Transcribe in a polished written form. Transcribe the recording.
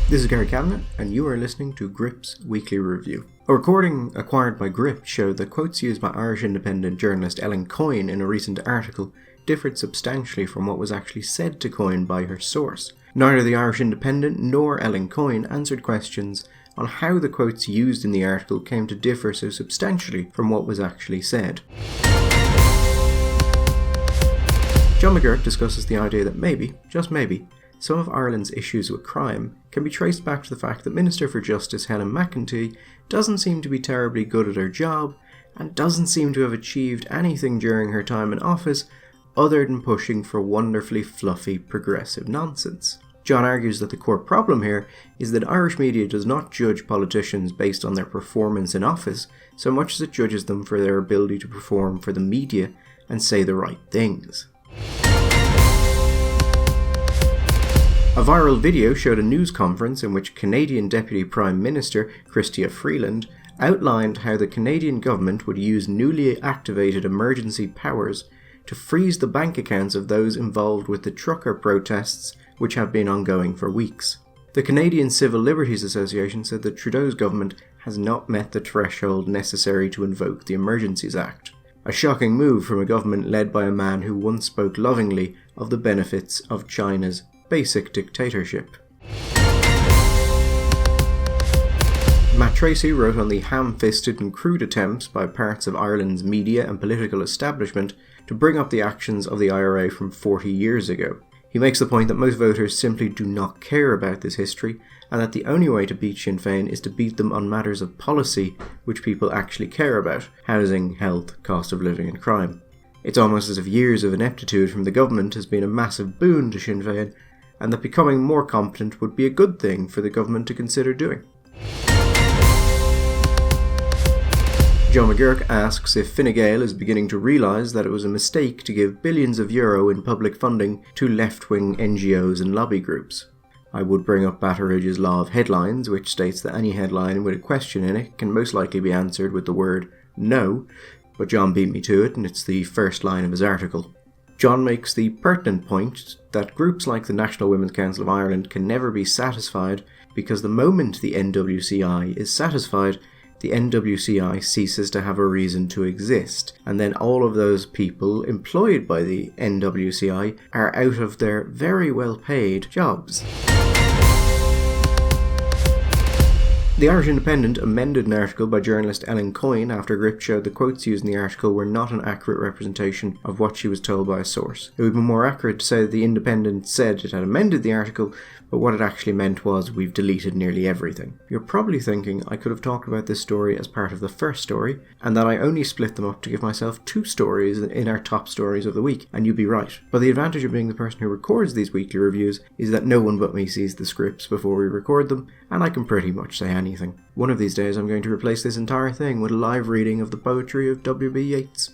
This is Gary Cabinet, and you are listening to Gript's Weekly Review. A recording acquired by Gript showed that quotes used by Irish independent journalist Ellen Coyne in a recent article differed substantially from what was actually said to Coyne by her source. Neither the Irish Independent nor Ellen Coyne answered questions on how the quotes used in the article came to differ so substantially from what was actually said. John McGirk discusses the idea that maybe, just maybe, some of Ireland's issues with crime can be traced back to the fact that Minister for Justice Helen McEntee doesn't seem to be terribly good at her job and doesn't seem to have achieved anything during her time in office other than pushing for wonderfully fluffy progressive nonsense. John argues that the core problem here is that Irish media does not judge politicians based on their performance in office so much as it judges them for their ability to perform for the media and say the right things. A viral video showed a news conference in which Canadian Deputy Prime Minister Chrystia Freeland outlined how the Canadian government would use newly activated emergency powers to freeze the bank accounts of those involved with the trucker protests which have been ongoing for weeks. The Canadian Civil Liberties Association said that Trudeau's government has not met the threshold necessary to invoke the Emergencies Act. A shocking move from a government led by a man who once spoke lovingly of the benefits of China's basic dictatorship. Matt Tracy wrote on the ham-fisted and crude attempts by parts of Ireland's media and political establishment to bring up the actions of the IRA from 40 years ago. He makes the point that most voters simply do not care about this history, and that the only way to beat Sinn Féin is to beat them on matters of policy which people actually care about: housing, health, cost of living and crime. It's almost as if years of ineptitude from the government has been a massive boon to Sinn Féin, and that becoming more competent would be a good thing for the government to consider doing. John McGirk asks if Fine Gael is beginning to realise that it was a mistake to give billions of euro in public funding to left-wing NGOs and lobby groups. I would bring up Batteridge's law of headlines, which states that any headline with a question in it can most likely be answered with the word no, but John beat me to it and it's the first line of his article. John makes the pertinent point that groups like the National Women's Council of Ireland can never be satisfied because the moment the NWCI is satisfied, the NWCI ceases to have a reason to exist, and then all of those people employed by the NWCI are out of their very well paid jobs. The Irish Independent amended an article by journalist Ellen Coyne after Gript showed the quotes used in the article were not an accurate representation of what she was told by a source. It would be more accurate to say that the Independent said it had amended the article, but what it actually meant was we've deleted nearly everything. You're probably thinking I could have talked about this story as part of the first story, and that I only split them up to give myself two stories in our top stories of the week, and you'd be right. But the advantage of being the person who records these weekly reviews is that no one but me sees the scripts before we record them, and I can pretty much say anything. One of these days I'm going to replace this entire thing with a live reading of the poetry of W.B. Yeats.